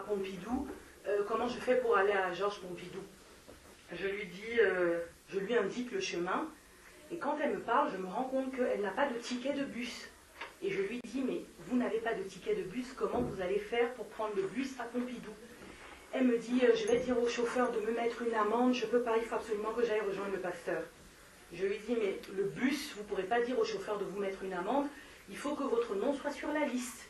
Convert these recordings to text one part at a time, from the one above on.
Pompidou, comment je fais pour aller à Georges Pompidou. Je lui indique le chemin, et quand elle me parle, je me rends compte qu'elle n'a pas de ticket de bus. Et je lui dis, mais vous n'avez pas de ticket de bus, comment vous allez faire pour prendre le bus à Pompidou? Elle me dit, je vais dire au chauffeur de me mettre une amende, je ne peux pas, il faut absolument que j'aille rejoindre le pasteur. Je lui dis, mais le bus, vous ne pourrez pas dire au chauffeur de vous mettre une amende, il faut que votre nom soit sur la liste.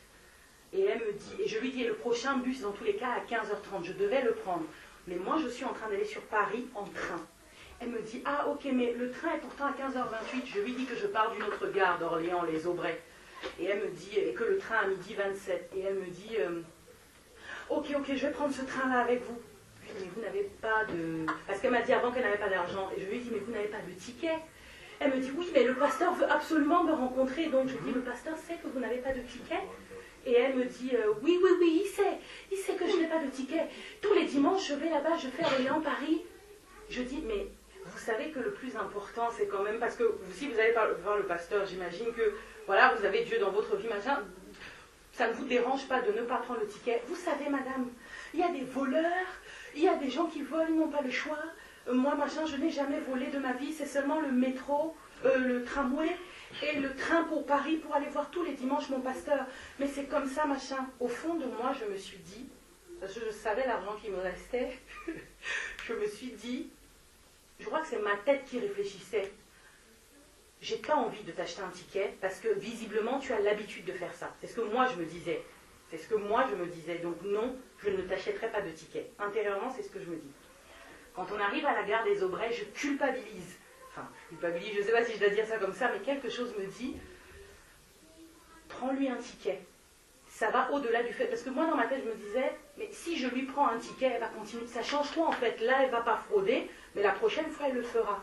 Et elle me dit, et je lui dis, le prochain bus, dans tous les cas, à 15h30, je devais le prendre. Mais moi, je suis en train d'aller sur Paris en train. Elle me dit, ah ok, mais le train est pourtant à 15h28. Je lui dis que je pars d'une autre gare d'Orléans, les Aubrais. Et elle me dit, et que le train à 12h27. Et elle me dit, ok, je vais prendre ce train-là avec vous. Je lui dis, mais vous n'avez pas de... Parce qu'elle m'a dit avant qu'elle n'avait pas d'argent. Et je lui dis, mais vous n'avez pas de ticket? Elle me dit, oui, mais le pasteur veut absolument me rencontrer. Donc je dis, le pasteur sait que vous n'avez pas de ticket? Et elle me dit, oui, il sait que je n'ai pas de ticket. Tous les dimanches, je vais là-bas, je fais Orléans-Paris. Je dis, mais vous savez que le plus important, c'est quand même, parce que si vous allez voir le pasteur, j'imagine que, voilà, vous avez Dieu dans votre vie, machin, ça ne vous dérange pas de ne pas prendre le ticket. Vous savez, madame, il y a des voleurs, il y a des gens qui volent, ils n'ont pas le choix. Moi, machin, je n'ai jamais volé de ma vie, c'est seulement le métro, le tramway, et le train pour Paris pour aller voir tous les dimanches mon pasteur. Mais c'est comme ça, machin. Au fond de moi, je me suis dit, parce que je savais l'argent qui me restait, je me suis dit, je crois que c'est ma tête qui réfléchissait. J'ai pas envie de t'acheter un ticket parce que visiblement tu as l'habitude de faire ça. C'est ce que moi je me disais. Donc non, je ne t'achèterai pas de ticket. Intérieurement, c'est ce que je me dis. Quand on arrive à la gare des Aubrais, je culpabilise. Je ne sais pas si je dois dire ça comme ça, mais quelque chose me dit, prends-lui un ticket. Ça va au-delà du fait, parce que moi dans ma tête je me disais, mais si je lui prends un ticket, elle va continuer, ça change quoi en fait? Là elle ne va pas frauder, mais la prochaine fois elle le fera.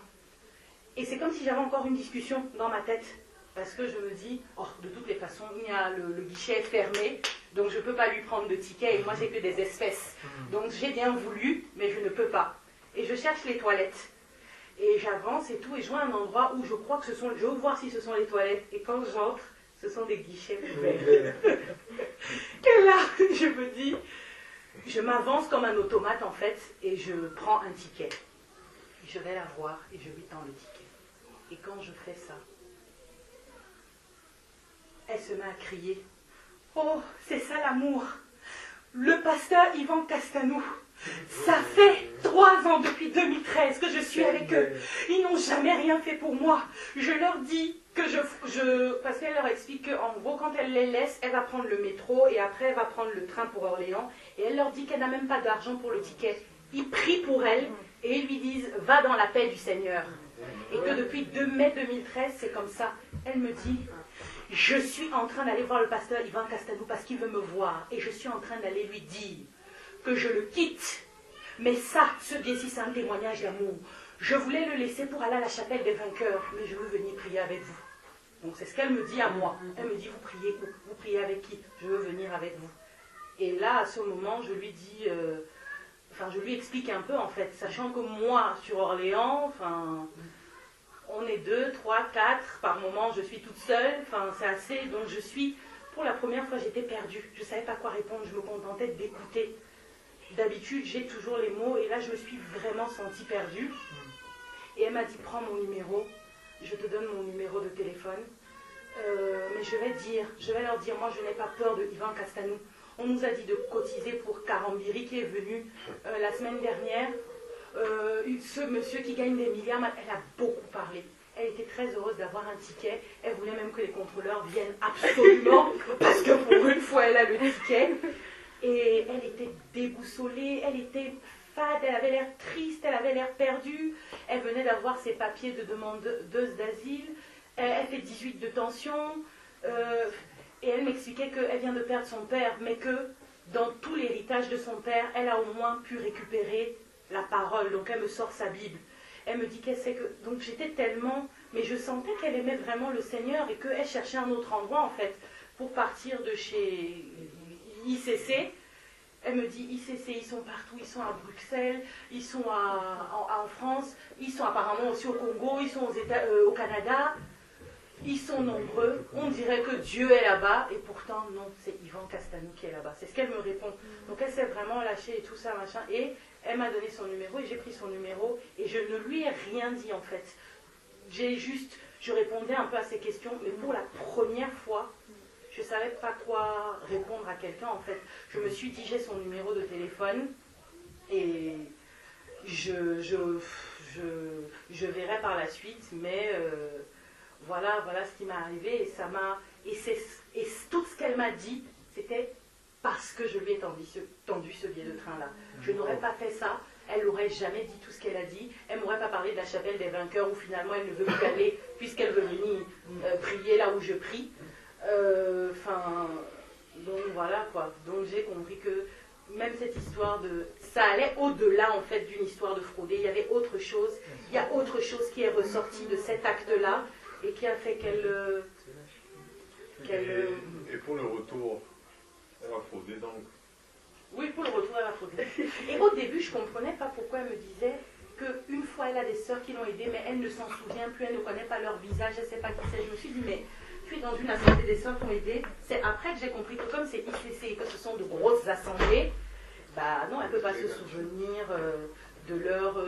Et c'est comme si j'avais encore une discussion dans ma tête, parce que je me dis, oh, de toutes les façons, le guichet est fermé, donc je ne peux pas lui prendre de ticket, et moi j'ai que des espèces. Donc j'ai bien voulu, mais je ne peux pas. Et je cherche les toilettes. Et j'avance et tout, et je vois un endroit où je crois que je veux voir si ce sont les toilettes. Et quand j'entre, ce sont des guichets ouverts. Et là, je me dis, je m'avance comme un automate en fait, et je prends un ticket. Je vais la voir et je lui tends le ticket. Et quand je fais ça, elle se met à crier, oh, c'est ça l'amour. Le pasteur Yvan Castanou. Ça fait 3 ans depuis 2013 que je suis avec eux. Ils n'ont jamais rien fait pour moi. Je leur dis que parce qu'elle leur explique qu'en gros, quand elle les laisse, elle va prendre le métro et après elle va prendre le train pour Orléans. Et elle leur dit qu'elle n'a même pas d'argent pour le ticket. Ils prient pour elle et ils lui disent, va dans la paix du Seigneur. Et que depuis 2 mai 2013, c'est comme ça. Elle me dit, je suis en train d'aller voir le pasteur Yvan Castanou parce qu'il veut me voir. Et je suis en train d'aller lui dire que je le quitte. Mais ça, ce bien-ci, c'est un témoignage d'amour. Je voulais le laisser pour aller à la chapelle des vainqueurs, mais je veux venir prier avec vous. Donc c'est ce qu'elle me dit à moi. Elle me dit, vous priez avec qui? Je veux venir avec vous. Et là, à ce moment, je lui dis, je lui explique un peu en fait, sachant que moi, sur Orléans, on est 2, 3, 4, par moment, je suis toute seule, c'est assez, donc pour la première fois, j'étais perdue. Je ne savais pas quoi répondre, je me contentais d'écouter. D'habitude, j'ai toujours les mots, et là, je me suis vraiment sentie perdue. Et elle m'a dit, prends mon numéro, je te donne mon numéro de téléphone. Mais je vais leur dire, moi, je n'ai pas peur de Yvan Castanou. On nous a dit de cotiser pour Karambiri, qui est venu la semaine dernière. Ce monsieur qui gagne des milliards, elle a beaucoup parlé. Elle était très heureuse d'avoir un ticket. Elle voulait même que les contrôleurs viennent absolument, parce que pour une fois, elle a le ticket. Et elle était déboussolée, elle était fade, elle avait l'air triste, elle avait l'air perdue. Elle venait d'avoir ses papiers de demandeuse d'asile. Elle fait 18 de tension. Et elle m'expliquait qu'elle vient de perdre son père, mais que dans tout l'héritage de son père, elle a au moins pu récupérer la parole. Donc elle me sort sa Bible. Elle me dit qu'elle sait que... Donc j'étais tellement... Mais je sentais qu'elle aimait vraiment le Seigneur et qu'elle cherchait un autre endroit, en fait, pour partir de chez ICC. Elle me dit, ICC, ils sont partout. Ils sont à Bruxelles, ils sont en France, ils sont apparemment aussi au Congo, ils sont au Canada. Ils sont nombreux, on dirait que Dieu est là-bas, et pourtant, non, c'est Yvan Castanou qui est là-bas. C'est ce qu'elle me répond. Donc elle s'est vraiment lâchée et tout ça, machin. Et elle m'a donné son numéro, et j'ai pris son numéro, et je ne lui ai rien dit, en fait. Je répondais un peu à ses questions, mais pour la première fois, je ne savais pas quoi répondre à quelqu'un, en fait. Je me suis dit, j'ai son numéro de téléphone, et je verrai par la suite, mais voilà ce qui m'est arrivé, et ça m'a... Et tout ce qu'elle m'a dit, c'était parce que je lui ai tendu ce billet de train-là. Je n'aurais pas fait ça, elle n'aurait jamais dit tout ce qu'elle a dit, elle ne m'aurait pas parlé de la chapelle des vainqueurs, où finalement elle ne veut plus aller, puisqu'elle veut venir prier là où je prie. Donc voilà quoi. Donc j'ai compris que même cette histoire ça allait au-delà en fait d'une histoire de frauder. Il y avait autre chose. Il y a autre chose qui est ressortie de cet acte-là et qui a fait qu'elle. Et pour le retour, elle a fraudé donc. Oui, pour le retour, elle a fraudé. Et au début, je ne comprenais pas pourquoi elle me disait qu'une fois elle a des sœurs qui l'ont aidée, mais elle ne s'en souvient plus, elle ne connaît pas leur visage, elle ne sait pas qui c'est. Je me suis dit, mais tu es dans une assemblée des sœurs qui ont aidé. C'est après que j'ai compris que comme c'est ICC et que ce sont de grosses assemblées, bah non, elle ne peut pas se souvenir de leur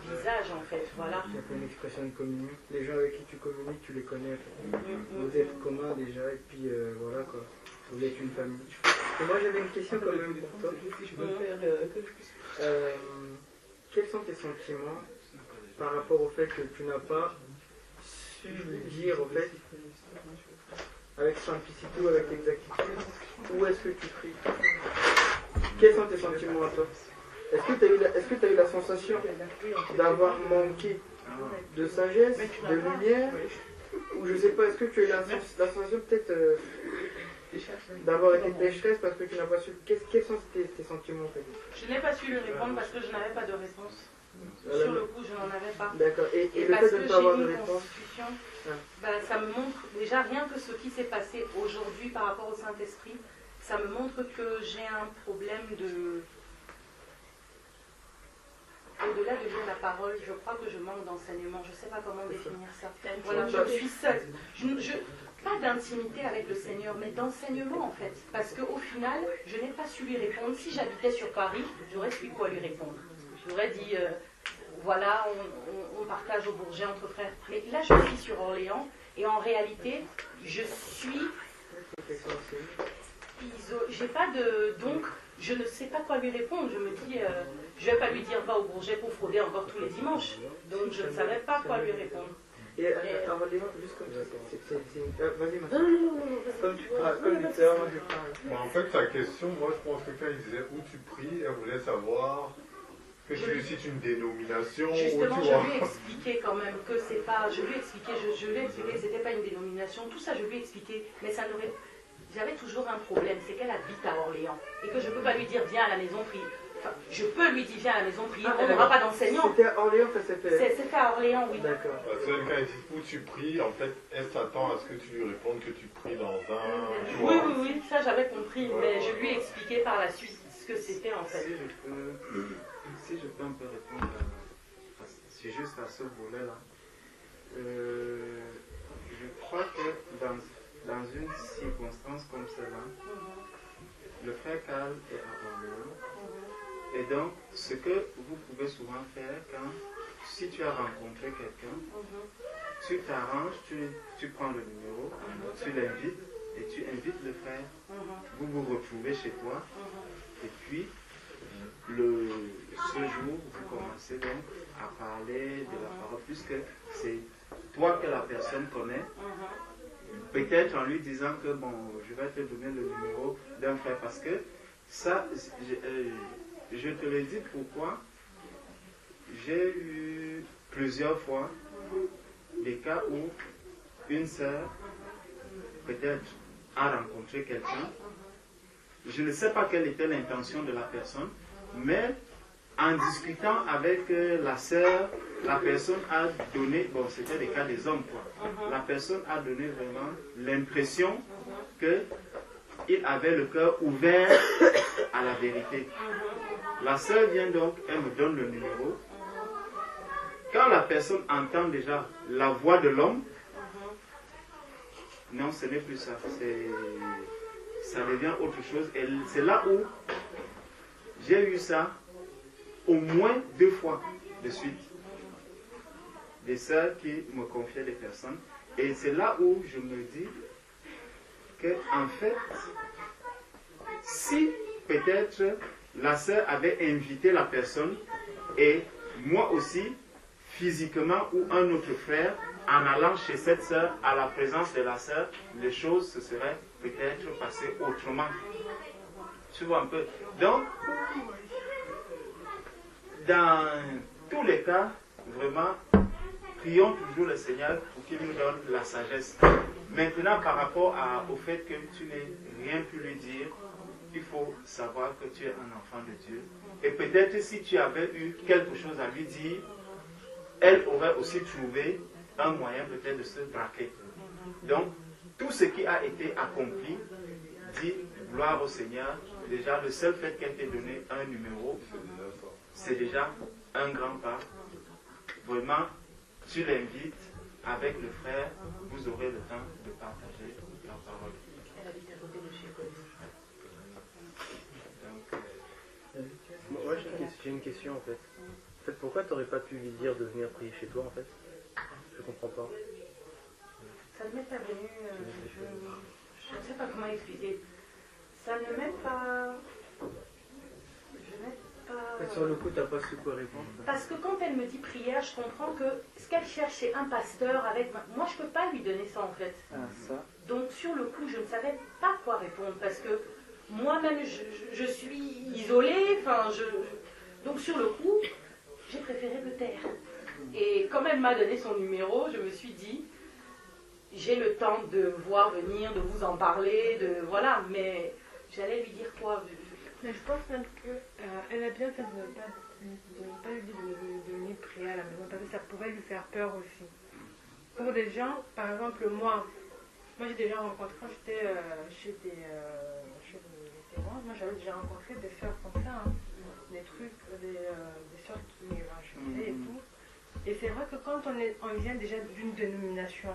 visage en fait. Voilà. Il y a une expression de communion. Les gens avec qui tu communiques, tu les connais. Vous êtes communs déjà, et puis voilà quoi. Vous êtes une famille. Et moi j'avais une question quand même pour toi. Quels sont tes sentiments par rapport au fait que tu n'as pas su dire, au fait, avec simplicité ou avec exactitude, où est-ce que tu pries? Quels sont tes sentiments à toi? Est-ce que tu as eu la sensation d'avoir manqué de sagesse, de lumière? Ou je sais pas, est-ce que tu as eu la sensation peut-être d'avoir été pécheresse parce que tu n'as pas su... Quels sont tes sentiments en fait? Je n'ai pas su lui répondre parce que je n'avais pas de réponse. Sur le coup, je n'en avais pas. D'accord. Et le parce fait de que ne j'ai pas avoir une de réponse, ça me montre déjà rien que ce qui s'est passé aujourd'hui par rapport au Saint-Esprit, ça me montre que j'ai un problème de... Au-delà de lire la parole, je crois que je manque d'enseignement. Je ne sais pas comment définir ça. Voilà, je suis seule. Pas d'intimité avec le Seigneur, mais d'enseignement en fait. Parce qu'au final, je n'ai pas su lui répondre. Si j'habitais sur Paris, j'aurais su quoi lui répondre. J'aurais dit, voilà, on partage au Bourget entre frères. Mais là, je suis sur Orléans, et en réalité, je suis... J'ai pas de... Donc, je ne sais pas quoi lui répondre. Je me dis, je ne vais pas lui dire, va au Bourget pour frauder encore tous les dimanches. Donc, je ne savais pas quoi lui répondre. Et Orléans, juste comme ça, vas-y, comme tu parles, comme tu sais, moi je parle. En fait, sa question, moi je pense que quand il disait où tu pries, elle voulait savoir que tu cites une dénomination. Justement, je lui ai expliqué quand même que c'est pas. Je lui ai expliqué que c'était pas une dénomination. Tout ça, je lui ai expliqué, mais ça n'aurait. J'avais toujours un problème, c'est qu'elle habite à Orléans et que je ne peux pas lui dire viens à la maison prier. Enfin, je peux lui dire viens à la maison prier, on n'aura pas d'enseignant. C'était à Orléans que c'était. C'était à Orléans, oui. D'accord. Parce que quand elle dit où tu pries, en fait, elle s'attend à ce que tu lui répondes que tu pries dans un. Oui, ça j'avais compris, mais je lui ai expliqué par la suite ce que c'était en fait. Si je peux un peu répondre, c'est juste à ce volet-là. Je crois que dans une circonstance comme celle-là, le frère Karl est à Orléans. Et donc, ce que vous pouvez souvent faire si tu as rencontré quelqu'un, tu t'arranges, tu prends le numéro, tu l'invites et tu invites le frère. Vous vous retrouvez chez toi et puis ce jour, vous commencez donc à parler de la parole puisque c'est toi que la personne connaît. Peut-être en lui disant que bon, je vais te donner le numéro d'un frère parce que ça, je te le dis pourquoi. J'ai eu plusieurs fois des cas où une sœur peut-être a rencontré quelqu'un. Je ne sais pas quelle était l'intention de la personne, mais en discutant avec la sœur, la personne a donné, bon c'était des cas des hommes quoi, la personne a donné vraiment l'impression qu'il avait le cœur ouvert à la vérité. La sœur vient donc, elle me donne le numéro. Quand la personne entend déjà la voix de l'homme, non, ce n'est plus ça. Ça devient autre chose. Et c'est là où j'ai eu ça au moins 2 fois de suite. Des sœurs qui me confiaient des personnes. Et c'est là où je me dis que, en fait, si peut-être la sœur avait invité la personne et moi aussi, physiquement ou un autre frère, en allant chez cette sœur, à la présence de la sœur, les choses se seraient peut-être passées autrement. Tu vois un peu. Donc, dans tous les cas, vraiment, prions toujours le Seigneur pour qu'il nous donne la sagesse. Maintenant, par rapport au fait que tu n'aies rien pu lui dire, il faut savoir que tu es un enfant de Dieu. Et peut-être si tu avais eu quelque chose à lui dire, elle aurait aussi trouvé un moyen peut-être de se braquer. Donc, tout ce qui a été accompli, dit gloire au Seigneur. Déjà, le seul fait qu'elle t'ait donné un numéro, c'est déjà un grand pas. Vraiment, tu l'invites avec le frère, vous aurez le temps de partager la parole. Elle habite à côté de chez Colline. Moi j'ai une question en fait. En fait, pourquoi tu n'aurais pas pu lui dire de venir prier chez toi en fait? Je comprends pas. Ça ne m'est pas venu, je ne sais pas comment expliquer. Ça ne m'est pas... Je n'ai pas... Sur le coup, tu n'as pas su quoi répondre. Parce que quand elle me dit prière, je comprends que ce qu'elle cherche, c'est un pasteur avec... Moi, je ne peux pas lui donner ça en fait. Ah, ça. Donc sur le coup, je ne savais pas quoi répondre parce que moi-même, je suis isolée. Donc sur le coup, j'ai préféré me taire. Et comme elle m'a donné son numéro, je me suis dit, j'ai le temps de voir venir, de vous en parler, voilà. Mais j'allais lui dire quoi? Mais je pense même qu'elle a bien fait de ne pas lui dire de venir prier à la maison parce que ça pourrait lui faire peur aussi. Pour des gens, par exemple moi j'ai déjà rencontré, quand j'étais chez des vétérans, moi j'avais déjà rencontré des sœurs comme ça, hein, des sœurs qui m'achetaient et tout. Et c'est vrai que quand on vient déjà d'une dénomination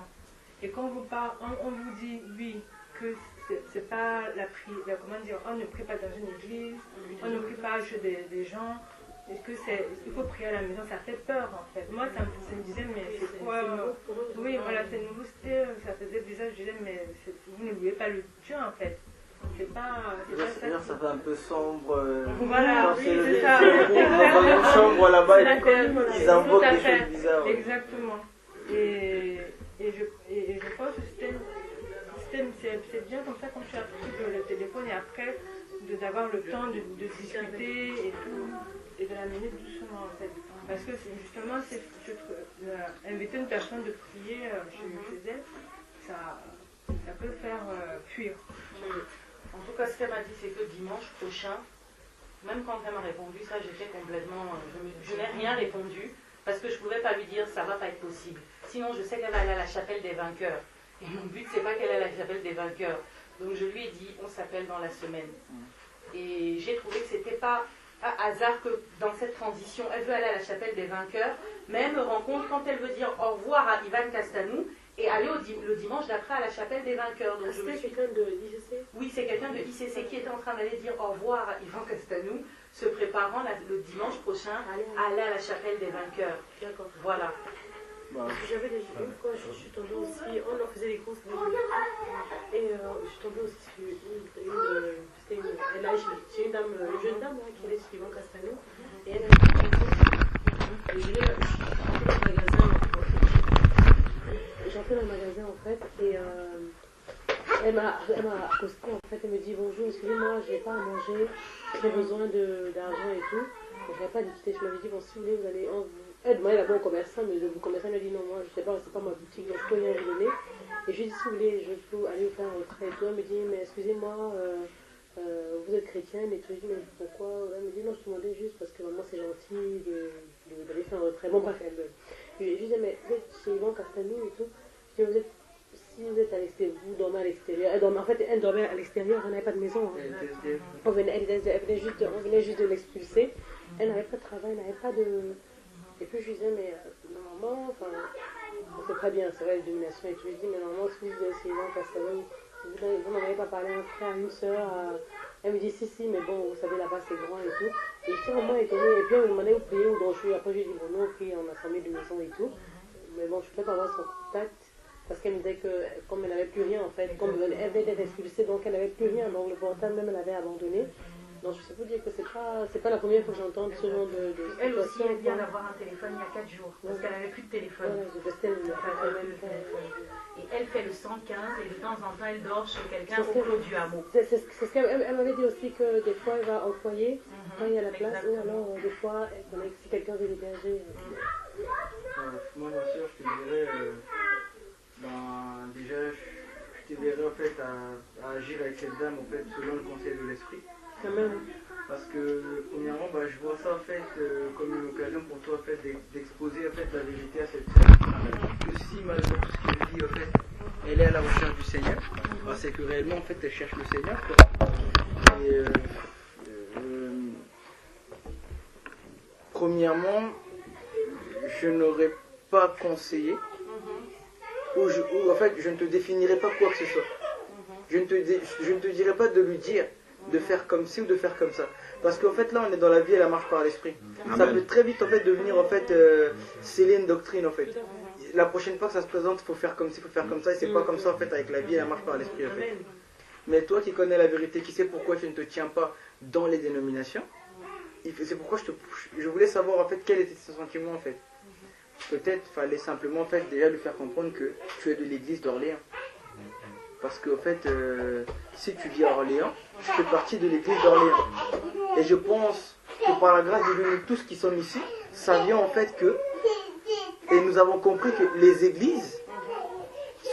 et qu'on vous parle, on vous dit oui, que c'est pas la prière, comment dire, on ne prie pas dans une église, on ne prie pas chez des gens, et que il faut prier à la maison, ça fait peur en fait. Moi ça me disait mais c'est quoi oui voilà, c'est nouveau, ça faisait bizarre, je disais mais vous ne louez pas le Dieu en fait. C'est pas ça. Ça fait un peu sombre. Voilà, oui, c'est ça. Dans une chambre là-bas, ils invoquent des choses bizarres. Exactement. Et je pense que c'est bien comme ça quand tu as pris le téléphone et après d'avoir le temps de discuter et tout, et de l'amener doucement en fait. Parce que justement, inviter une personne de prier chez elle, ça peut le faire fuir. En tout cas, ce qu'elle m'a dit, c'est que dimanche prochain, même quand elle m'a répondu ça, j'étais complètement... Je n'ai rien répondu parce que je ne pouvais pas lui dire ça ne va pas être possible. Sinon, je sais qu'elle va aller à la chapelle des vainqueurs. Et mon but, c'est pas qu'elle aille à la chapelle des vainqueurs. Donc je lui ai dit, on s'appelle dans la semaine. Et j'ai trouvé que c'était pas un hasard que dans cette transition, elle veut aller à la chapelle des vainqueurs, mais elle me rend compte quand elle veut dire au revoir à Ivan Castanou et aller le dimanche d'après à la chapelle des vainqueurs. Donc c'est quelqu'un de ICC? Oui, c'est quelqu'un de ICC qui était en train d'aller dire au revoir à Ivan Castanou, se préparant le dimanche prochain à aller à la chapelle des vainqueurs. D'accord. Voilà. J'avais déjà une fois, je suis tombée aussi, on en faisait des courses et je suis tombée aussi sur c'était une dame, une jeune dame qui allait sur Ivan Castanou et elle a dit j'entre dans le magasin en fait et elle m'a accosté en fait, elle me dit bonjour, excusez-moi, j'ai pas à manger, j'ai besoin d'argent et tout. Je n'avais pas liquidé, je m'avais dit bon si vous voulez vous allez elle demandait d'abord au commerçant, mais le commerçant m'a dit non, moi je sais pas, c'est pas ma boutique, donc je peux rien vous donner. Et je lui ai dit si vous voulez, je peux aller vous faire un retrait et tout. Elle me dit mais excusez-moi, vous êtes chrétienne et tout. Je lui ai dit mais pourquoi? Elle me dit non, je te demandais juste parce que maman c'est gentil d'aller faire un retrait. Bon bref, je lui disais mais vous êtes chez Ivan Castanou et tout. Je dis si vous êtes à l'extérieur, vous dormez à l'extérieur. En fait elle dormait à l'extérieur, elle n'avait pas de maison. On venait juste de l'expulser. Elle n'avait pas de travail, elle n'avait pas de... Et puis je lui disais, mais normalement, enfin, c'est très bien, c'est vrai, les dominations et tout. Je dis, mais normalement, si vous êtes Yvan Castalou, vous n'en avez pas parlé à un frère, à une soeur. Elle me dit, si, mais bon, vous savez, là-bas, c'est grand et tout. Et j'étais vraiment étonnée. Et puis, elle me demandait où prier, où danser. Après, j'ai dit, bon, nous, on prie en assemblée de maison et tout. Mais bon, je ne peux pas avoir son contact. Parce qu'elle me disait que, comme elle n'avait plus rien, en fait, comme elle venait d'être expulsée, donc elle n'avait plus rien. Donc, le portable, même, elle avait abandonné. Donc, je sais vous dire que c'est pas la première fois que j'entends ce genre de Elle aussi, situation. elle vient d'avoir un téléphone il y a 4 jours. Parce qu'elle n'avait plus de téléphone. Voilà, je testais le Et elle fait le 115 et de temps en temps, elle dort chez quelqu'un C'est ce au que- clos du hameau. C'est ce qu'elle elle m'avait dit aussi que des fois elle va employer quand il y a la place, ou Exactement. alors des fois si quelqu'un veut l'héberger. Moi, ma soeur, je te dirais, déjà, je te dirais en fait à agir avec cette dame en fait selon le conseil de l'esprit. Quand même. Parce que premièrement, je vois ça en fait comme une occasion pour toi en fait d'exposer en fait la vérité à cette femme. Que si malgré tout ce qu'elle vit en fait, elle est à la recherche du Seigneur, c'est que réellement en fait elle cherche le Seigneur. Quoi. Et, premièrement, je n'aurais pas conseillé, ou en fait je ne te définirais pas quoi que ce soit. Je ne te dirais pas de lui dire de faire comme ci ou de faire comme ça. Parce qu'en fait là on est dans la vie et la marche par l'esprit. Ça peut très vite en fait devenir en fait sceller une doctrine en fait. La prochaine fois que ça se présente, il faut faire comme ci, il faut faire comme ça, et c'est pas comme ça en fait avec la vie et la marche par l'esprit en fait. Mais toi qui connais la vérité, qui sais pourquoi tu ne te tiens pas dans les dénominations, c'est pourquoi je voulais savoir en fait quel était ce sentiment en fait. Peut-être fallait simplement en fait déjà lui faire comprendre que tu es de l'église d'Orléans. Parce qu'en fait, si tu vis à Orléans, tu fais partie de l'église d'Orléans. Et je pense que par la grâce de Dieu, nous tous qui sommes ici, ça vient en fait que, et nous avons compris que les églises,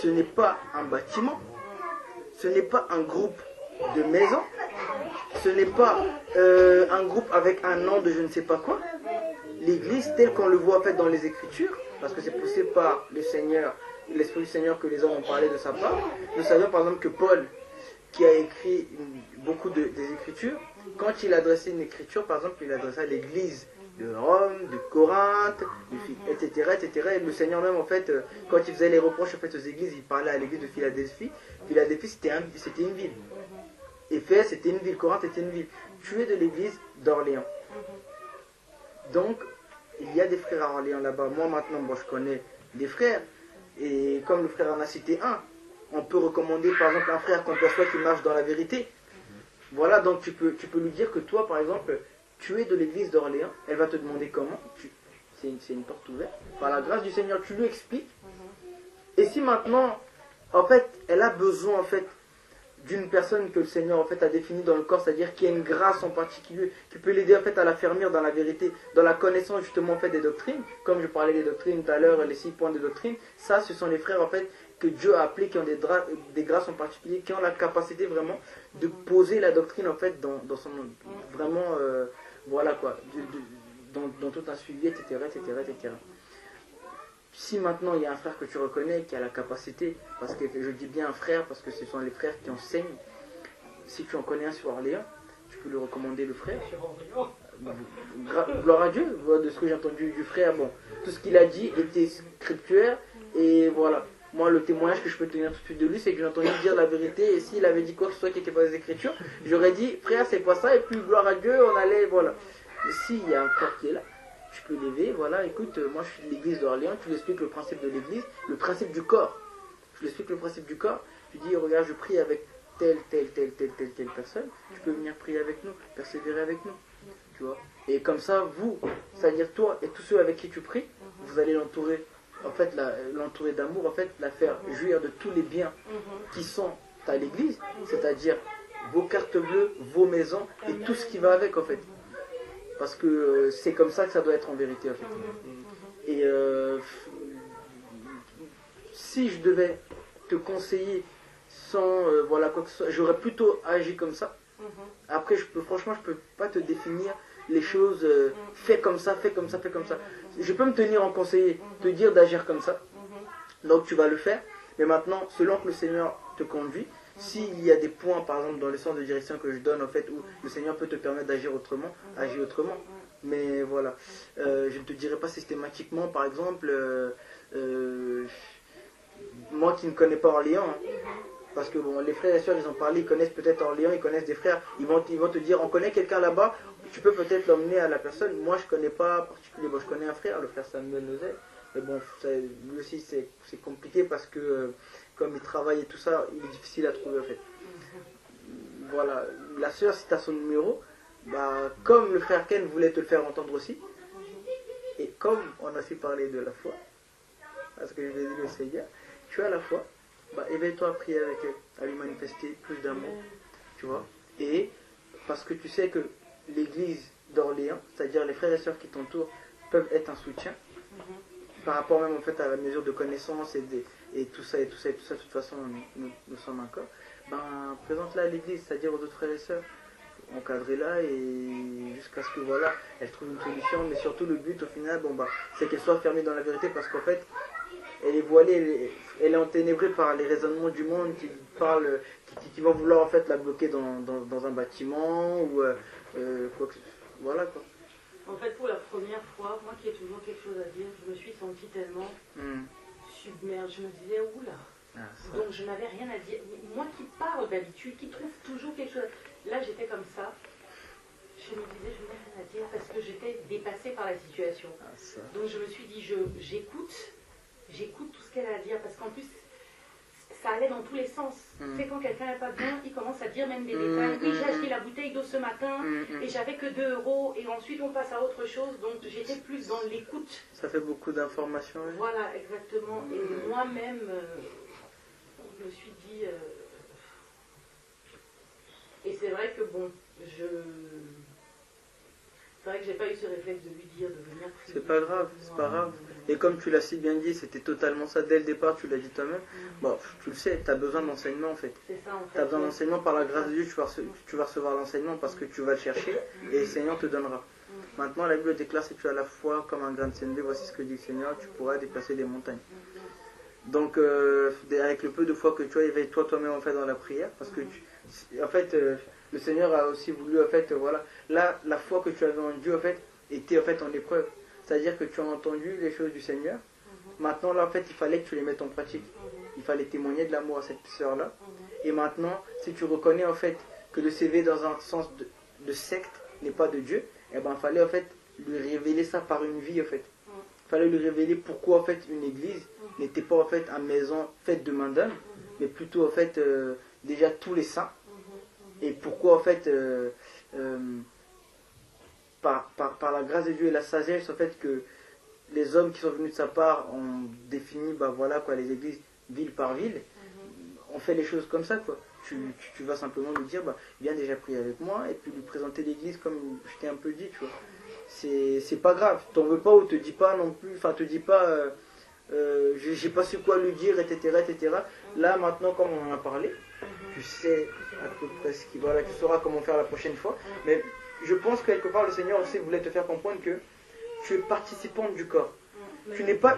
ce n'est pas un bâtiment, ce n'est pas un groupe de maisons, ce n'est pas un groupe avec un nom de je ne sais pas quoi. L'église telle qu'on le voit en fait dans les Écritures, parce que c'est poussé par le Seigneur, l'Esprit du Seigneur que les hommes ont parlé de sa part. Nous savions par exemple que Paul, qui a écrit beaucoup des Écritures, quand il adressait une écriture, par exemple, il adressait à l'église de Rome, de Corinthe, etc., etc. Et le Seigneur même, en fait, quand il faisait les reproches en fait, aux églises, il parlait à l'église de Philadelphie. Philadelphie, c'était une ville. Éphèse, c'était une ville. Corinthe, c'était une ville. Tu es de l'église d'Orléans. Donc, il y a des frères à Orléans là-bas. Moi, maintenant, je connais des frères. Et comme le frère en a cité un, on peut recommander, par exemple, un frère qu'on perçoit qui marche dans la vérité. Voilà, donc tu peux lui dire que toi, par exemple, tu es de l'église d'Orléans. Elle va te demander comment. C'est une porte ouverte. Par la grâce du Seigneur, tu lui expliques. Et si maintenant, en fait, elle a besoin, en fait, d'une personne que le Seigneur en fait a définie dans le corps, c'est-à-dire qui a une grâce en particulier, qui peut l'aider en fait à l'affermir dans la vérité, dans la connaissance justement en fait des doctrines, comme je parlais des doctrines tout à l'heure, les 6 points de doctrine, ça ce sont les frères en fait que Dieu a appelés, qui ont des grâces en particulier, qui ont la capacité vraiment de poser la doctrine en fait dans son vraiment voilà quoi, dans tout un suivi, etc., etc., etc. Si maintenant il y a un frère que tu reconnais qui a la capacité, parce que je dis bien un frère parce que ce sont les frères qui enseignent, si tu en connais un sur Orléans, tu peux lui recommander le frère. Gloire à Dieu, de ce que j'ai entendu du frère, bon, tout ce qu'il a dit était scriptuaire, et voilà. Moi, le témoignage que je peux tenir tout de suite de lui, c'est que j'ai entendu dire la vérité, et s'il avait dit quoi que ce soit qui n'était pas des Écritures, j'aurais dit, frère, c'est pas ça, et puis gloire à Dieu, on allait, voilà. Et s'il y a un frère qui est là, tu peux lever, voilà, écoute, moi je suis de l'église d'Orléans, tu lui expliques le principe de l'église, le principe du corps. Je lui explique le principe du corps, tu dis, regarde, je prie avec telle personne, tu peux venir prier avec nous, persévérer avec nous, tu vois. Et comme ça, vous, c'est-à-dire toi et tous ceux avec qui tu pries, vous allez l'entourer, en fait, l'entourer d'amour, en fait, la faire jouir de tous les biens qui sont à l'église, c'est-à-dire vos cartes bleues, vos maisons et tout ce qui va avec, en fait. Parce que c'est comme ça que ça doit être en vérité, en fait. Et si je devais te conseiller sans voilà quoi que ce soit, j'aurais plutôt agi comme ça. Après, franchement, je peux pas te définir les choses. Fais comme ça, fais comme ça, fais comme ça. Je peux me tenir en conseiller, te dire d'agir comme ça. Donc tu vas le faire. Mais maintenant, selon que le Seigneur te conduit, s'il y a des points, par exemple, dans les sens de direction que je donne, en fait, où le Seigneur peut te permettre d'agir autrement, agis autrement. Mais voilà, je ne te dirai pas systématiquement, par exemple, moi qui ne connais pas Orléans, hein, parce que bon, les frères et sœurs, ils ont parlé, ils connaissent peut-être Orléans, ils connaissent des frères, ils vont te dire, on connaît quelqu'un là-bas, tu peux peut-être l'emmener à la personne. Moi, je connais pas particulièrement, bon, je connais un frère, le frère Samuel Nozel, mais bon, lui aussi, c'est compliqué parce que comme il travaille et tout ça, il est difficile à trouver en fait. Voilà, la sœur, si tu as son numéro, bah, comme le frère Ken voulait te le faire entendre aussi, et comme on a aussi parlé de la foi, parce que je vais dire le Seigneur, tu as la foi, bah, éveille-toi à prier avec elle, à lui manifester plus d'amour, tu vois. Et parce que tu sais que l'église d'Orléans, c'est-à-dire les frères et sœurs qui t'entourent, peuvent être un soutien, par rapport même en fait à la mesure de connaissance et tout ça, de toute façon, nous sommes un corps. Ben, présente-la à l'église, c'est-à-dire aux autres frères et sœurs, encadrez-la et jusqu'à ce que voilà, elle trouve une solution, mais surtout le but au final, bon bah, c'est qu'elle soit fermée dans la vérité parce qu'en fait, elle est voilée, elle est enténébrée par les raisonnements du monde qui vont vouloir en fait la bloquer dans un bâtiment ou quoi que voilà quoi. En fait, pour la première fois, moi qui ai toujours quelque chose à dire, je me suis sentie tellement submergée. Je me disais, oula. Donc je n'avais rien à dire. Moi qui parle d'habitude, qui trouve toujours quelque chose. Là, j'étais comme ça. Je me disais, je n'ai rien à dire parce que j'étais dépassée par la situation. Donc je me suis dit, j'écoute tout ce qu'elle a à dire parce qu'en plus, ça allait dans tous les sens. C'est quand quelqu'un n'est pas bien, il commence à dire même des détails. Oui, j'ai acheté la bouteille d'eau ce matin et j'avais que 2 € et ensuite on passe à autre chose. Donc j'étais plus dans l'écoute. Ça fait beaucoup d'informations. Oui. Voilà, exactement. Et moi-même, je me suis dit... Et c'est vrai que bon, c'est vrai que j'ai pas eu ce réflexe de lui dire de venir prier. C'est pas grave, c'est pas grave. Et comme tu l'as si bien dit, c'était totalement ça dès le départ, tu l'as dit toi-même. Bon, tu le sais, tu as besoin d'enseignement en fait. C'est ça en fait. Tu as besoin d'enseignement par la grâce de Dieu, tu vas recevoir l'enseignement parce que tu vas le chercher et le Seigneur te donnera. Maintenant, la Bible déclare si tu as la foi comme un grain de sénévé, voici ce que dit le Seigneur, tu pourras déplacer des montagnes. Donc, avec le peu de foi que tu as, éveille-toi toi-même en fait dans la prière parce que en fait, le Seigneur a aussi voulu en fait, voilà, là, la foi que tu avais en Dieu en fait était en fait en épreuve. C'est-à-dire que tu as entendu les choses du Seigneur. Maintenant, là, en fait, il fallait que tu les mettes en pratique. Il fallait témoigner de l'amour à cette sœur-là. Et maintenant, si tu reconnais en fait que le CV dans un sens de secte n'est pas de Dieu, eh ben, il fallait en fait lui révéler ça par une vie en fait. Il fallait lui révéler pourquoi en fait une église n'était pas en fait une maison faite de main d'homme, mais plutôt en fait déjà tous les saints. Et pourquoi en fait par la grâce de Dieu et la sagesse en fait que les hommes qui sont venus de sa part ont défini bah voilà quoi les églises ville par ville, on fait les choses comme ça quoi. Tu vas simplement lui dire bah viens déjà prier avec moi et puis lui présenter l'église comme je t'ai un peu dit tu vois. C'est pas grave, t'en veux pas ou te dis pas non plus, enfin te dis pas j'ai pas su quoi lui dire etc. Là maintenant comme on en a parlé, tu sais à peu près ce qui voilà, tu sauras comment faire la prochaine fois, mais je pense que quelque part le Seigneur aussi voulait te faire comprendre que tu es participante du corps. Tu n'es pas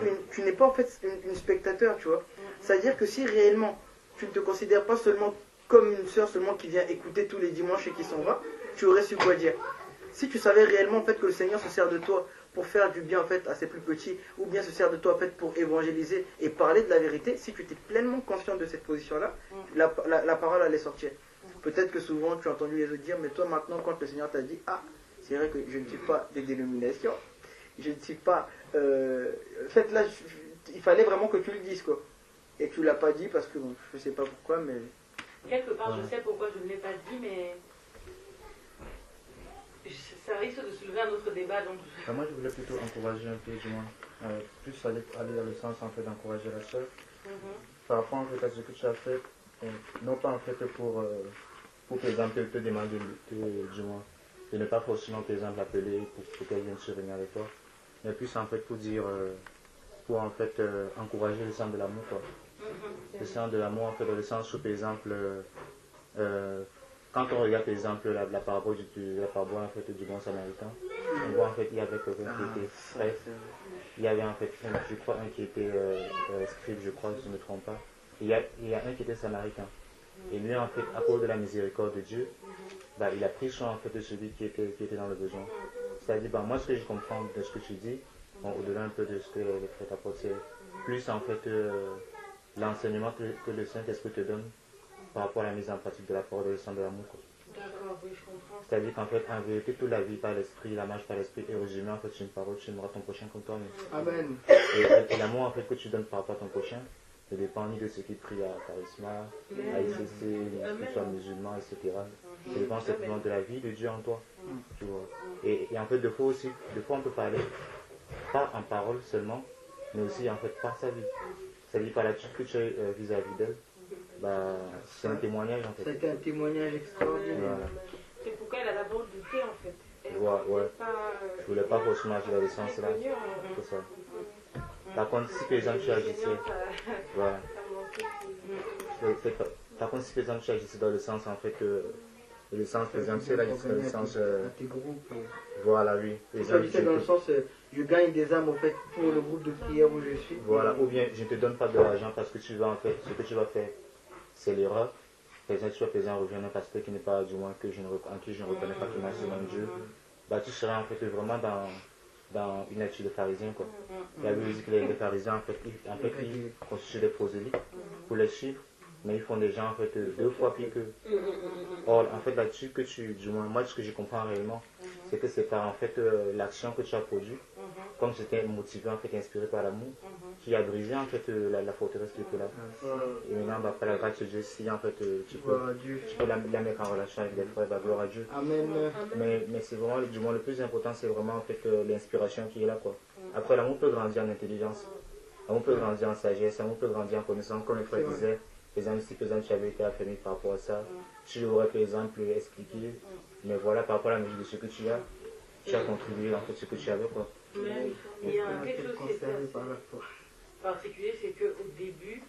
en fait une spectateur, tu vois. C'est-à-dire que si réellement tu ne te considères pas seulement comme une sœur seulement qui vient écouter tous les dimanches et qui s'en va, tu aurais su quoi dire. Si tu savais réellement en fait que le Seigneur se sert de toi pour faire du bien en fait à ses plus petits, ou bien se sert de toi en fait pour évangéliser et parler de la vérité, si tu étais pleinement conscient de cette position-là, la parole allait sortir. Peut-être que souvent tu as entendu les autres dire, mais toi maintenant quand le Seigneur t'a dit, ah, c'est vrai que je ne suis pas des dénominations, je ne suis pas... En fait là, il fallait vraiment que tu le dises quoi. Et tu l'as pas dit parce que bon, je sais pas pourquoi, mais... Quelque part je sais pourquoi je ne l'ai pas dit, mais... Ça risque de soulever un autre débat donc... Moi je voulais plutôt encourager un peu du moins, plus aller dans le sens en fait d'encourager la soeur. Par rapport en fait à ce que tu as fait, non pas en fait pour par exemple te demander du moins de ne pas forcément par exemple appeler pour qu'elle vienne se réunir avec toi, mais plus en fait pour dire pour en fait encourager le sens de l'amour quoi. Le sens de l'amour en fait dans le sens où par exemple quand on regarde par exemple la parabole en fait du bon samaritain, on voit en fait il y avait quelqu'un qui était frais, il y avait en fait je crois un qui était scribe je crois si je ne me trompe pas, il y a un qui était samaritain. Et lui, en fait, à cause de la miséricorde de Dieu, bah, il a pris soin en fait, de celui qui était dans le besoin. C'est-à-dire, bah, moi, ce que je comprends de ce que tu dis, bon, au-delà un peu de ce que le frère apporte, plus en fait l'enseignement que le Saint-Esprit te donne par rapport à la mise en pratique de la parole de sang de l'amour. D'accord, oui, je comprends. C'est-à-dire qu'en fait, en vérité, toute la vie par l'esprit, la marche par l'esprit est résumée en fait sur une parole, tu aimeras ton prochain comme toi-même. Amen. Et l'amour en fait que tu donnes par rapport à ton prochain ne dépend ni de ceux qui prient à Charisma, à ICC, ni qu'ils soient musulmans, etc. Ça dépend simplement de la vie de Dieu en toi. Tu vois. Et en fait, des fois on peut parler, pas en parole seulement, mais aussi en fait par sa vie. C'est-à-dire par l'attitude que tu as vis-à-vis d'elle. Bah, c'est un témoignage en fait. C'était un témoignage extraordinaire. Voilà. C'est pourquoi elle a d'abord douté en fait. Elle Ouais. pas, Je voulais pas forcément agir dans le sens là. C'est ça. Par contre, si par exemple tu agissais, voilà. Par contre, si par exemple tu agissais dans le sens en fait le sens par exemple c'est là dans le sens Tes groupes. voilà oui. Ça agissait dans le sens je gagne des âmes en fait pour le groupe de prière où je suis. Voilà, ou bien je ne te donne pas de l'argent parce que tu vas en fait, ce que tu vas faire, c'est l'erreur. Par exemple, tu vas faire un revenir un pasteur qui n'est pas du moins en qui je ne reconnais pas qu'il marche selon Dieu. Bah, tu seras en fait vraiment dans une attitude de pharisien quoi. La Bible dit que les pharisiens en fait ils constituent des prosélytes pour les suivre, mais ils font des gens en fait 2 fois pire qu'eux. Or en fait l'attitude que du moins moi ce que je comprends réellement, c'est que c'est par en fait l'action que tu as produite, comme j'étais motivé en fait inspiré par l'amour, qui a brisé en fait la forteresse qui était là. Et maintenant bah, par la grâce de Dieu, si en fait tu peux la mettre en relation avec des frères, bah, gloire à Dieu. Amen. Mais c'est vraiment du moins le plus important, c'est vraiment en fait l'inspiration qui est là quoi. Après l'amour peut grandir en intelligence, l'amour peut grandir en sagesse, l'amour peut grandir en connaissance, comme les frères disaient. Par exemple, si par exemple, tu avais été affermi par rapport à ça, tu aurais par exemple expliqué, mais voilà, par rapport à la mesure de ce que tu as contribué en fait ce que tu avais quoi. Mais il y a quelque chose qui est particulier, c'est qu'au début,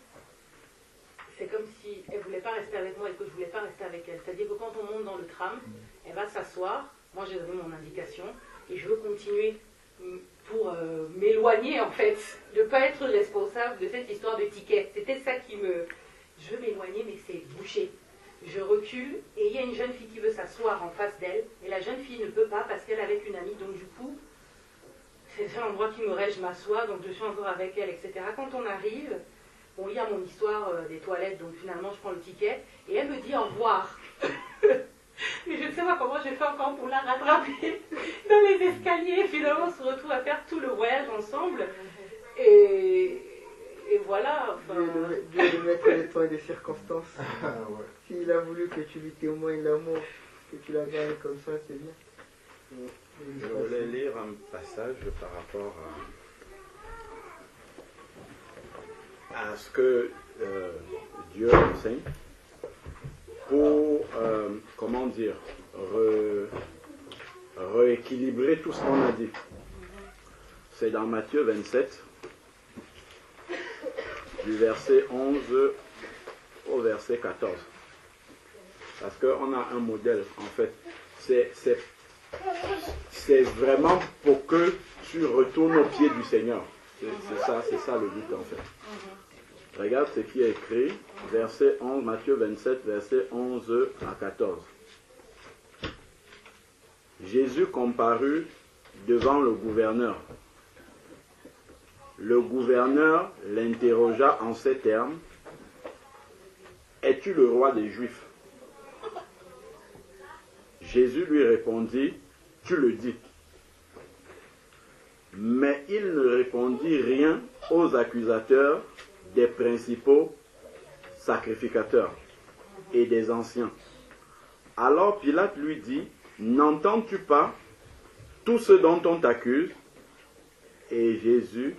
c'est comme si elle ne voulait pas rester avec moi et que je ne voulais pas rester avec elle. C'est-à-dire que quand on monte dans le tram, elle va s'asseoir, moi j'ai donné mon indication, et je veux continuer pour m'éloigner en fait, de ne pas être responsable de cette histoire de ticket. C'était ça qui me... Je veux m'éloigner mais c'est bouché. Je recule et il y a une jeune fille qui veut s'asseoir en face d'elle et la jeune fille ne peut pas parce qu'elle est avec une amie. Donc du coup, c'est l'endroit qui me reste, je m'assois, donc je suis encore avec elle, etc. Quand on arrive, bon, il y a mon histoire des toilettes, donc finalement je prends le ticket et elle me dit au revoir. Mais je ne sais pas comment je fais encore pour la rattraper dans les escaliers. Finalement, on se retrouve à faire tout le voyage ensemble. Et voilà. Enfin... Dieu de mettre les temps et des circonstances. S'il a voulu que tu lui témoignes l'amour, que tu la gagnes comme ça, c'est bien. Je voulais lire un passage par rapport à ce que Dieu enseigne pour, comment dire, rééquilibrer tout ce qu'on a dit. C'est dans Matthieu 27, du verset 11 au verset 14. Parce qu'on a un modèle, en fait. C'est vraiment pour que tu retournes au pied du Seigneur. C'est ça le but, en fait. Regarde ce qui est écrit, verset 11, Matthieu 27, verset 11 à 14. Jésus comparut devant le gouverneur. Le gouverneur l'interrogea en ces termes: es-tu le roi des Juifs? Jésus lui répondit: tu le dis. Mais il ne répondit rien aux accusateurs des principaux sacrificateurs et des anciens. Alors Pilate lui dit: n'entends-tu pas tout ce dont on t'accuse? Et Jésus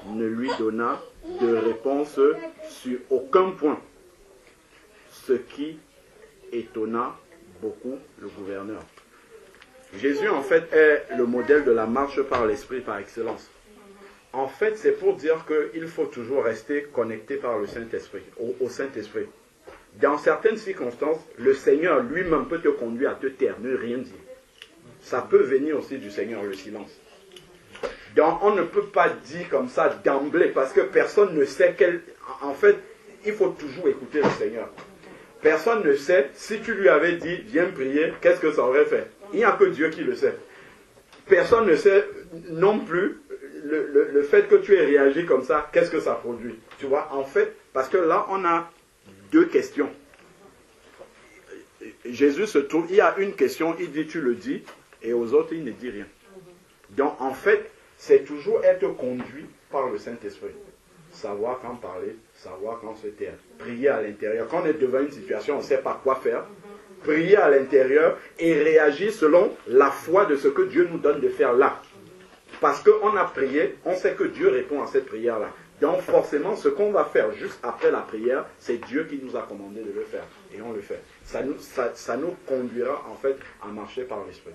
ne lui donna de réponse sur aucun point, ce qui étonna beaucoup le gouverneur. Jésus, en fait, est le modèle de la marche par l'esprit par excellence. En fait, c'est pour dire qu'il faut toujours rester connecté par le Saint-Esprit, au Saint-Esprit. Dans certaines circonstances, le Seigneur lui-même peut te conduire à te taire, ne rien dire. Ça peut venir aussi du Seigneur, le silence. Donc, on ne peut pas dire comme ça d'emblée, parce que personne ne sait quel... En fait, il faut toujours écouter le Seigneur. Personne ne sait, si tu lui avais dit, viens prier, qu'est-ce que ça aurait fait? Il n'y a que Dieu qui le sait. Personne ne sait non plus le fait que tu aies réagi comme ça, qu'est-ce que ça produit? Tu vois, en fait, parce que là, on a deux questions. Jésus se trouve, il y a une question, il dit tu le dis, et aux autres, il ne dit rien. Donc, en fait, c'est toujours être conduit par le Saint-Esprit. Savoir quand parler, savoir quand se taire. Prier à l'intérieur. Quand on est devant une situation, on ne sait pas quoi faire. Prier à l'intérieur et réagir selon la foi de ce que Dieu nous donne de faire là. Parce qu'on a prié, on sait que Dieu répond à cette prière-là. Donc forcément, ce qu'on va faire juste après la prière, c'est Dieu qui nous a commandé de le faire. Et on le fait. Ça nous conduira en fait à marcher par l'Esprit.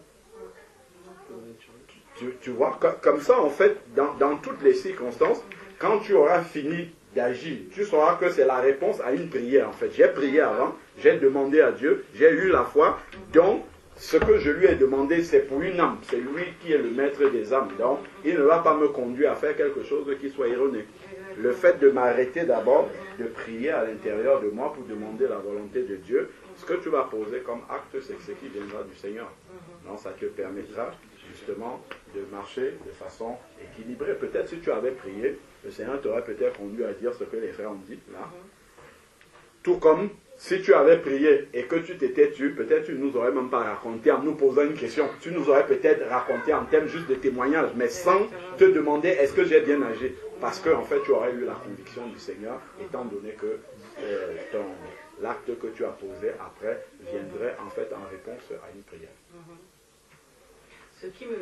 Tu vois, comme ça en fait, dans toutes les circonstances, quand tu auras fini d'agir, tu sauras que c'est la réponse à une prière en fait. J'ai prié avant, j'ai demandé à Dieu, j'ai eu la foi, donc ce que je lui ai demandé, c'est pour une âme. C'est lui qui est le maître des âmes. Donc, il ne va pas me conduire à faire quelque chose qui soit erroné. Le fait de m'arrêter d'abord, de prier à l'intérieur de moi pour demander la volonté de Dieu, ce que tu vas poser comme acte, c'est ce qui viendra du Seigneur. Donc, ça te permettra justement de marcher de façon équilibrée. Peut-être si tu avais prié, le Seigneur t'aurait peut-être conduit à dire ce que les frères ont dit là. Tout comme si tu avais prié et que tu t'étais tué, peut-être tu ne nous aurais même pas raconté en nous posant une question. Tu nous aurais peut-être raconté en termes juste de témoignage, mais sans te demander est-ce que j'ai bien agi. Parce que en fait tu aurais eu la conviction du Seigneur, étant donné que l'acte que tu as posé après viendrait en fait en réponse à une prière. Ce qui me...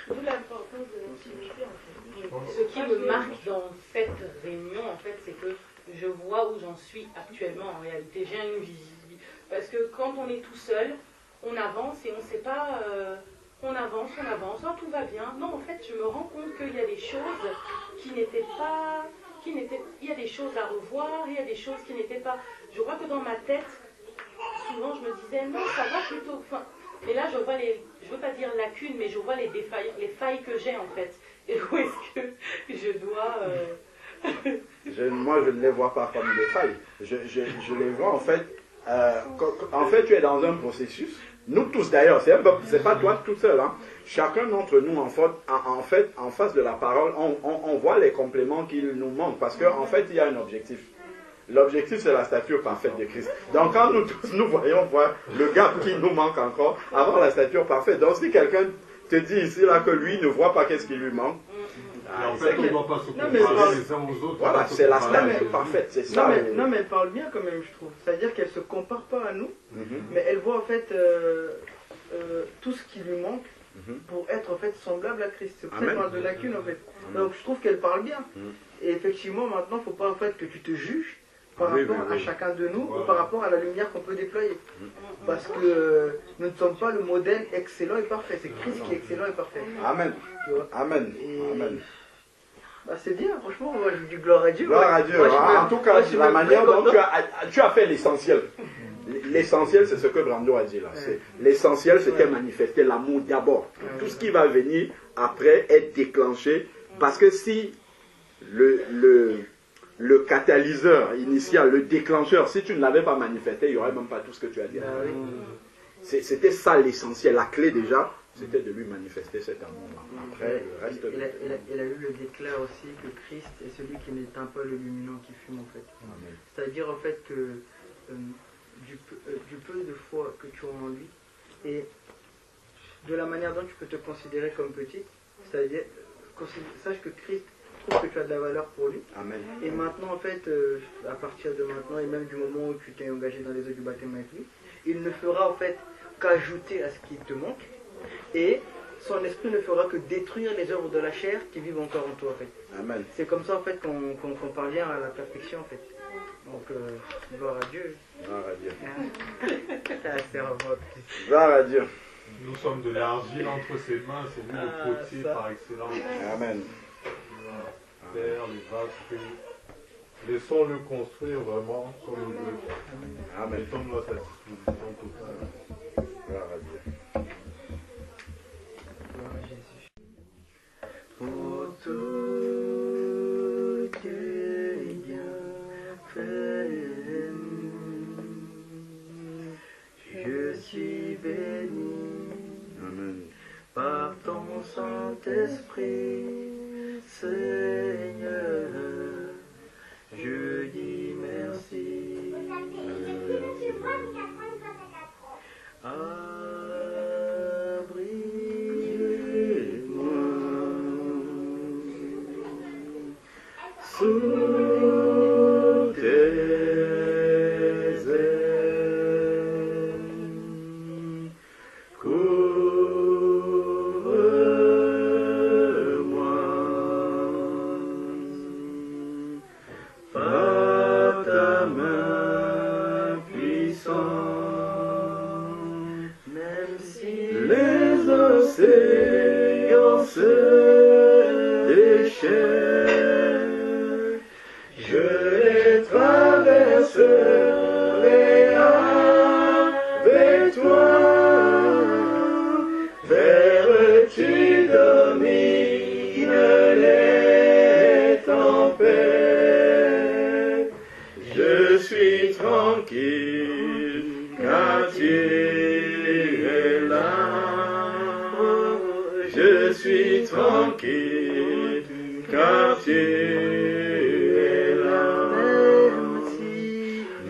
D'où l'importance de l'intimité en fait. Ce qui me marque dans cette réunion en fait, c'est que je vois où j'en suis actuellement en réalité. J'ai une visibilité. Parce que quand on est tout seul, on avance et on ne sait pas... on avance, oh, tout va bien. Non, en fait, je me rends compte qu'il y a des choses qui n'étaient pas... il y a des choses à revoir, il y a des choses qui n'étaient pas... Je crois que dans ma tête, souvent je me disais, non, ça va plutôt... Enfin, et là, je vois les... Je ne veux pas dire lacunes, mais je vois les failles que j'ai en fait. Et où est-ce que je dois... Moi, je ne les vois pas comme des failles. Je les vois en fait... en fait, tu es dans un processus. Nous tous d'ailleurs, c'est pas toi tout seul. Hein. Chacun d'entre nous, en fait, en face de la parole, on voit les compléments qui nous manquent. Parce qu'en fait, il y a un objectif. L'objectif, c'est la stature parfaite de Christ. Donc, quand nous tous, nous voyons voir le gap qui nous manque encore, avoir la stature parfaite. Donc, si quelqu'un te dit ici, là, que lui ne voit pas qu'est-ce qui lui manque, en fait, on ne doit pas se comparer les uns aux autres. Voilà, c'est la stature parfaite, c'est ça. Non, mais elle parle bien quand même, je trouve. C'est-à-dire qu'elle ne se compare pas à nous, mais elle voit en fait tout ce qui lui manque pour être en fait semblable à Christ. C'est pour ça qu'elle parle de lacunes en fait. Donc, je trouve qu'elle parle bien. Et effectivement, maintenant, il ne faut pas en fait que tu te juges par rapport à chacun de nous ou par rapport à la lumière qu'on peut déployer. Parce que nous ne sommes pas le modèle excellent et parfait. C'est Christ qui est excellent et parfait. Amen. Amen. Amen. Bah c'est bien, franchement, moi je dis gloire à Dieu. Gloire à Dieu. En tout cas, la manière dont tu as fait l'essentiel. L'essentiel, c'est ce que Brando a dit là. L'essentiel, c'était manifester l'amour d'abord. Tout ce qui va venir après est déclenché. Parce que si le catalyseur initial, le déclencheur, si tu ne l'avais pas manifesté, il n'y aurait même pas tout ce que tu as dit. C'était ça l'essentiel. La clé déjà, c'était de lui manifester cet amour-là. Après, le reste... Il a eu le déclare aussi que Christ est celui qui n'éteint pas le luminant qui fume en fait. C'est-à-dire en fait que du peu de foi que tu as en lui et de la manière dont tu peux te considérer comme petit, c'est-à-dire sache que Christ trouve que tu as de la valeur pour lui. Amen. Et maintenant en fait, à partir de maintenant et même du moment où tu t'es engagé dans les eaux du baptême avec lui, il ne fera en fait qu'ajouter à ce qui te manque et son esprit ne fera que détruire les œuvres de la chair qui vivent encore en toi en fait. Amen. C'est comme ça en fait qu'on parvient à la perfection en fait. Donc gloire à Dieu. Gloire à Dieu. Gloire à Dieu. Nous sommes de l'argile entre ses mains, c'est lui le potier par excellence. Amen. Terre, les vases, laissons-le construire vraiment comme il veut. Amen. Mettons-nous à sa disposition totale. Gloire à Dieu. Pour tout tes bienfaits, je suis béni. Amen. Par ton Saint-Esprit, Seigneur, je dis merci. Abrite-moi sous tes ailes. Couvre-moi par ta main puissante, même si les océans se déchaînent, je les traverserai avec toi. Vers tu domines les tempêtes. Je suis tranquille car tu es là. Je suis tranquille car tu es là.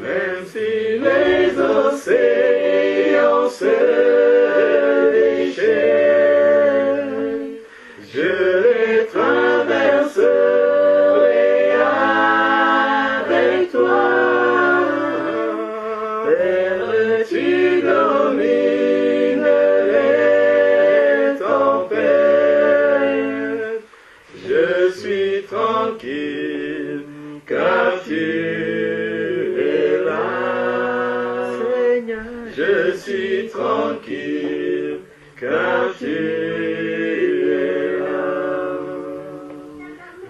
Même si les océans se déchaînent, je les traverserai avec toi. Père, tu domines les tempêtes. Je suis tranquille car tu es là. Seigneur, je suis tranquille car tu es là.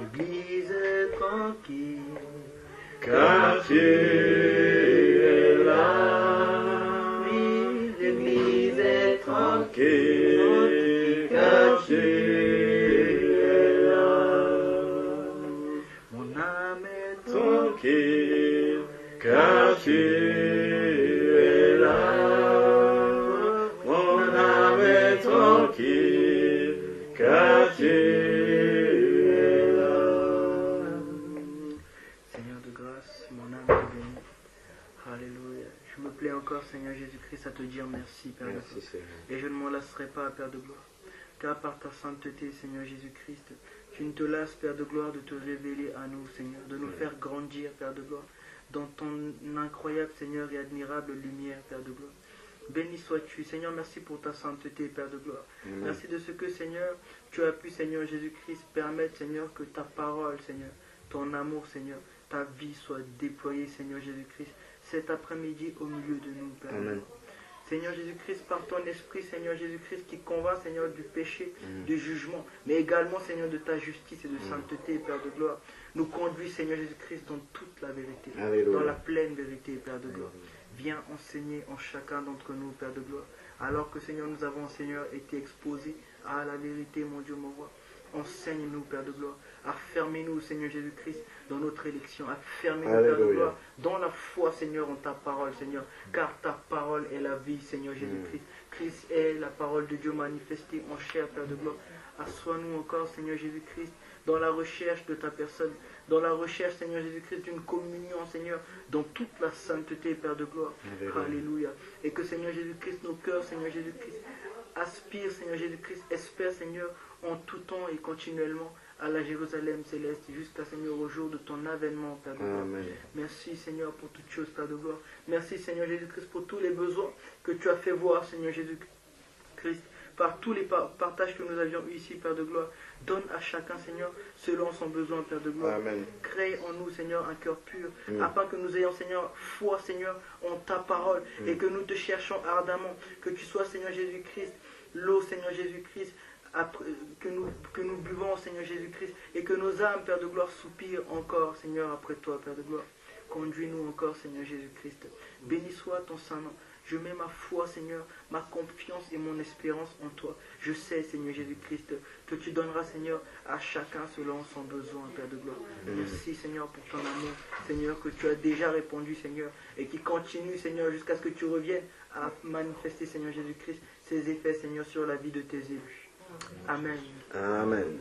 L'église est tranquille car tu es là. Oui, l'église est tranquille car tu es là. Mon âme est tranquille car tu es là. Mon âme est tranquille car tu es là. Seigneur de grâce, mon âme est bénie. Alléluia. Je me plais encore, Seigneur Jésus-Christ, à te dire merci, Père de gloire. Et je ne m'en lasserai pas, Père de gloire. Car par ta sainteté, Seigneur Jésus-Christ, tu ne te lasses, Père de gloire, de te révéler à nous, Seigneur, de nous faire grandir, Père de gloire, dans ton incroyable, Seigneur, et admirable lumière, Père de gloire. Béni sois-tu, Seigneur, merci pour ta sainteté, Père de gloire. Merci de ce que, Seigneur, tu as pu, Seigneur Jésus-Christ, permettre, Seigneur, que ta parole, Seigneur, ton amour, Seigneur, ta vie soit déployée, Seigneur Jésus-Christ, cet après-midi au milieu de nous, Père. Amen. Seigneur Jésus-Christ, par ton esprit, Seigneur Jésus-Christ, qui convainc, Seigneur, du péché, du jugement, mais également, Seigneur, de ta justice et de sainteté, Père de gloire, nous conduis, Seigneur Jésus-Christ, dans toute la vérité, dans la pleine vérité, Père de gloire. Viens enseigner en chacun d'entre nous, Père de gloire, alors que, Seigneur, nous avons, Seigneur, été exposés à la vérité, mon Dieu, mon roi. Enseigne-nous, Père de gloire. Affermez-nous, Seigneur Jésus-Christ, dans notre élection. Affermez-nous, Père de gloire, dans la foi, Seigneur, en ta parole, Seigneur. Car ta parole est la vie, Seigneur Jésus-Christ. Christ est la parole de Dieu manifestée en chair, Père de gloire. Assois-nous encore, Seigneur Jésus-Christ, dans la recherche de ta personne, dans la recherche, Seigneur Jésus-Christ, d'une communion, Seigneur, dans toute la sainteté, Père de gloire. Alléluia. Et que, Seigneur Jésus-Christ, nos cœurs, Seigneur Jésus-Christ, aspirent, Seigneur Jésus-Christ, espèrent, Seigneur, en tout temps et continuellement à la Jérusalem céleste, jusqu'à, Seigneur, au jour de ton avènement, Père de gloire. Merci, Seigneur, pour toutes choses, Père de gloire. Merci, Seigneur Jésus-Christ, pour tous les besoins que tu as fait voir, Seigneur Jésus-Christ, par tous les partages que nous avions eu ici, Père de gloire. Donne à chacun, Seigneur, selon son besoin, Père de gloire. Amen. Crée en nous, Seigneur, un cœur pur, afin que nous ayons, Seigneur, foi, Seigneur, en ta parole, et que nous te cherchons ardemment. Que tu sois, Seigneur Jésus-Christ, l'eau, Seigneur Jésus-Christ, que nous buvons, Seigneur Jésus-Christ, et que nos âmes, Père de gloire, soupirent encore, Seigneur, après toi, Père de gloire. Conduis-nous encore, Seigneur Jésus-Christ. Béni soit ton saint nom. Je mets ma foi, Seigneur, ma confiance et mon espérance en toi. Je sais, Seigneur Jésus-Christ, que tu donneras, Seigneur, à chacun selon son besoin, Père de gloire. Merci, Seigneur, pour ton amour, Seigneur, que tu as déjà répondu, Seigneur, et qui continue, Seigneur, jusqu'à ce que tu reviennes à manifester, Seigneur Jésus-Christ, ses effets, Seigneur, sur la vie de tes élus. Amen. Amen.